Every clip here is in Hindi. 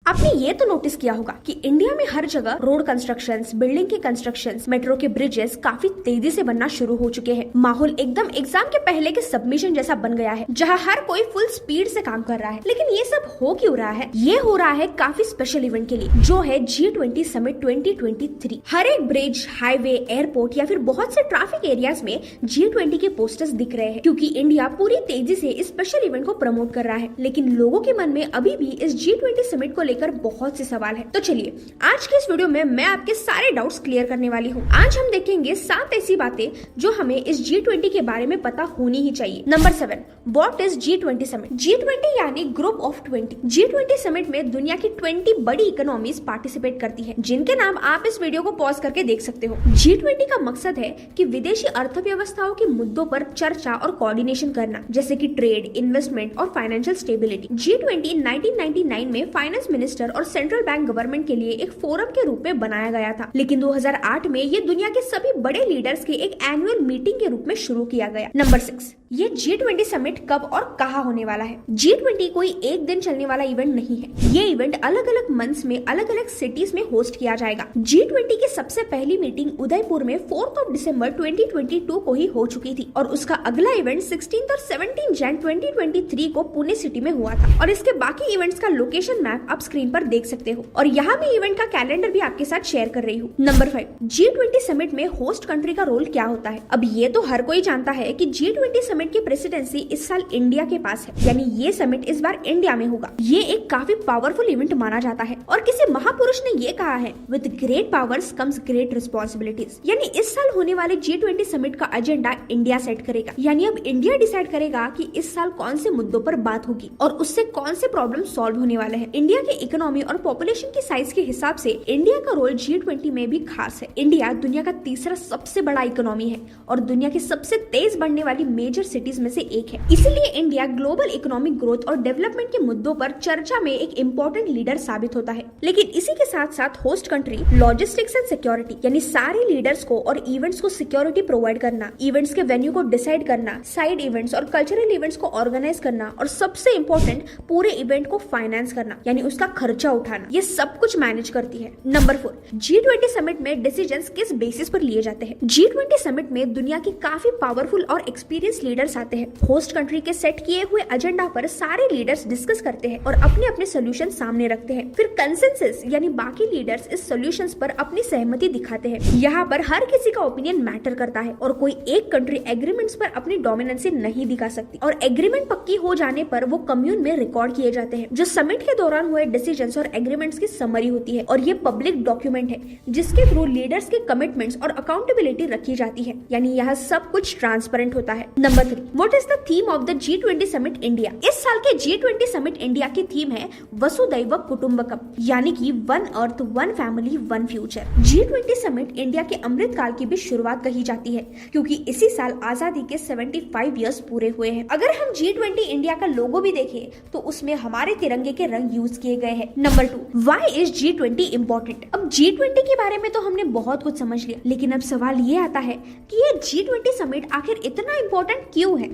आपने ये तो नोटिस किया होगा कि इंडिया में हर जगह रोड कंस्ट्रक्शंस, बिल्डिंग के कंस्ट्रक्शंस, मेट्रो के ब्रिजेस काफी तेजी से बनना शुरू हो चुके हैं। माहौल एकदम एग्जाम के पहले के सबमिशन जैसा बन गया है, जहां हर कोई फुल स्पीड से काम कर रहा है। लेकिन ये सब हो क्यों रहा है? ये हो रहा है काफी स्पेशल इवेंट के लिए, जो है G20 समिट 2023। हर एक ब्रिज, हाईवे, एयरपोर्ट या फिर बहुत से ट्रैफिक एरियाज में G20 के पोस्टर्स दिख रहे हैं, क्योंकि इंडिया पूरी तेजी से इस स्पेशल इवेंट को प्रमोट कर रहा है। लेकिन लोगों के मन में अभी भी इस G20 समिट को लेकर बहुत से सवाल है। तो चलिए आज के इस वीडियो में मैं आपके सारे डाउट्स क्लियर करने वाली हूँ। आज हम देखेंगे 7 ऐसी बातें जो हमें इस G20 के बारे में पता होनी ही चाहिए। Number 7, what is G20 summit? G20 यानी ग्रुप ऑफ 20। G20 समिट में दुनिया की 20 बड़ी इकोनॉमीज पार्टिसिपेट करती है, जिनके नाम आप इस वीडियो को पॉज करके देख सकते हो। G20 का मकसद है कि विदेशी अर्थव्यवस्थाओं के मुद्दों पर चर्चा और कोऑर्डिनेशन करना, जैसे कि ट्रेड, इन्वेस्टमेंट और फाइनेंशियल स्टेबिलिटी। G20 1999 में फाइनेंस मिनिस्टर और सेंट्रल बैंक गवर्नमेंट के लिए एक फोरम के रूप में बनाया गया था, लेकिन 2008 में ये दुनिया के सभी बड़े लीडर्स के एक एनुअल मीटिंग के रूप में शुरू किया गया। नंबर 6, ये G20 समिट कब और कहाँ होने वाला है? G20 कोई एक दिन चलने वाला इवेंट नहीं है। ये इवेंट अलग अलग मंथ्स में अलग अलग सिटीज में होस्ट किया जाएगा। G20 की सबसे पहली मीटिंग उदयपुर में 4 दिसंबर 2022 को ही हो चुकी थी, और उसका अगला इवेंट 16 और 17 जन 2023 को पुणे सिटी में हुआ था। और इसके बाकी इवेंट्स का लोकेशन मैप आप स्क्रीन पर देख सकते हो, और यहाँ मैं इवेंट का कैलेंडर भी आपके साथ शेयर कर रही हूँ। नंबर 5, G20 समिट में होस्ट कंट्री का रोल क्या होता है? अब ये तो हर कोई जानता है कि G20 समिट की प्रेसिडेंसी इस साल इंडिया के पास है, यानी ये समिट इस बार इंडिया में होगा। ये एक काफी पावरफुल इवेंट माना जाता है, और किसी महापुरुष ने ये कहा है, with great powers comes great responsibilities. यानी इस साल होने वाले G20 समिट का एजेंडा इंडिया सेट करेगा। यानी अब इंडिया डिसाइड करेगा कि इस साल कौन से मुद्दों पर बात होगी और उससे कौन से प्रॉब्लम सॉल्व होने वाले हैं। इंडिया के इकोनॉमी और पॉपुलेशन की साइज के हिसाब से इंडिया का रोल G20 में भी खास है। इंडिया दुनिया का तीसरा सबसे बड़ा इकोनॉमी है और दुनिया की सबसे तेज बढ़ने वाली मेजर सिटीज में से एक है। इसीलिए इंडिया ग्लोबल इकोनॉमिक ग्रोथ और डेवलपमेंट के मुद्दों पर चर्चा में एक इम्पोर्टेंट लीडर साबित होता है। लेकिन इसी के साथ साथ host country logistics and security, यानी सारे लीडर्स को और इवेंट्स को सिक्योरिटी प्रोवाइड करना, इवेंट्स के वेन्यू को डिसाइड करना, साइड इवेंट्स और कल्चरल इवेंट्स को ऑर्गेनाइज करना, और सबसे इम्पोर्टेंट पूरे इवेंट को फाइनेंस करना, यानी उसका खर्चा उठाना, ये सब कुछ मैनेज करती है। नंबर 4, G20 समिट में डिसीजंस किस बेसिस पर लिए जाते हैं? G20 समिट में दुनिया के काफी पावरफुल और एक्सपीरियंस लीडर्स आते हैं। होस्ट कंट्री के सेट किए हुए एजेंडा पर सारे लीडर्स डिस्कस करते हैं और अपने अपने सोल्यूशन सामने रखते हैं। फिर कंसेंसस यानी बाकी लीडर्स इस सोल्यूशंस पर अपनी सहमति दिखाते हैं। यहाँ पर हर किसी का ओपिनियन मैटर करता है, और कोई एक कंट्री एग्रीमेंट्स पर अपनी डोमिनेंसी नहीं दिखा सकती, और एग्रीमेंट पक्की हो जाने पर वो कम्यून में रिकॉर्ड किए जाते हैं, जो समिट के दौरान हुए डिसीजंस और एग्रीमेंट्स की समरी होती है। और ये पब्लिक डॉक्यूमेंट है, जिसके थ्रू लीडर्स के कमिटमेंट्स और अकाउंटेबिलिटी रखी जाती है, यानी यह सब कुछ ट्रांसपेरेंट होता है। Number 3, what is the theme of the G20 summit India? इस साल के G20 समिट इंडिया की थीम है वसुदैव कुटुंबकम, यानी कि one earth, one family, one future. G20 summit India के अमृत काल की भी शुरुआत कही जाती है, क्योंकि इसी साल आजादी के 75 इयर्स पूरे हुए हैं। अगर हम G20 इंडिया का लोगो भी देखें तो उसमें हमारे तिरंगे के रंग यूज किए गए हैं। Number 2, why is G20 important? अब G20 के बारे में तो हमने बहुत कुछ समझ लिया, लेकिन अब सवाल ये आता है कि ये G20 समिट आखिर इतना इम्पोर्टेंट क्यों है?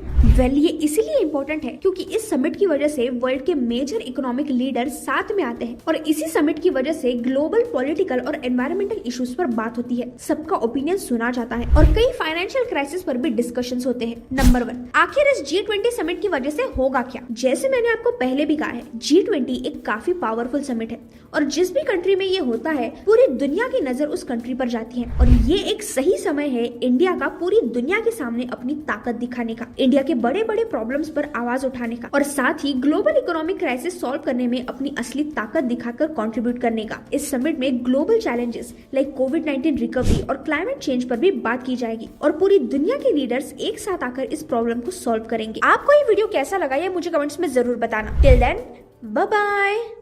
ये इसीलिए इम्पोर्टेंट है क्योंकि इस समिट की वजह से वर्ल्ड के मेजर इकोनॉमिक लीडर साथ में आते हैं, और इसी समिट की वजह से ग्लोबल पॉलिटिकल और एनवायरमेंटल इश्यूज पर बात होती है, सबका ओपिनियन सुना जाता है, और कई फाइनेंशियल क्राइसिस पर भी डिस्कशंस होते हैं। नंबर 1, आखिर इस G20 समिट की वजह से होगा क्या? जैसे मैंने आपको पहले भी कहा है, G20 एक काफी पावरफुल समिट है, और जिस भी कंट्री में ये होता है पूरी दुनिया की नजर उस कंट्री पर जाती है, और ये एक सही समय है इंडिया का पूरी दुनिया के सामने अपनी ताकत दिखाने का, इंडिया के बड़े बड़े प्रॉब्लम्स पर आवाज उठाने का, और साथ ही ग्लोबल इकोनॉमिक क्राइसिस सॉल्व करने में अपनी असली ताकत दिखाकर कंट्रीब्यूट करने का। इस समिट में ग्लोबल चैलेंजेस लाइक कोविड-19 रिकवरी और क्लाइमेट चेंज पर भी बात की जाएगी, और पूरी दुनिया के लीडर्स एक साथ आकर इस प्रॉब्लम को सॉल्व करेंगे। आपको ये वीडियो कैसा लगा ये मुझे कमेंट्स में जरूर बताना। Till then, bye bye.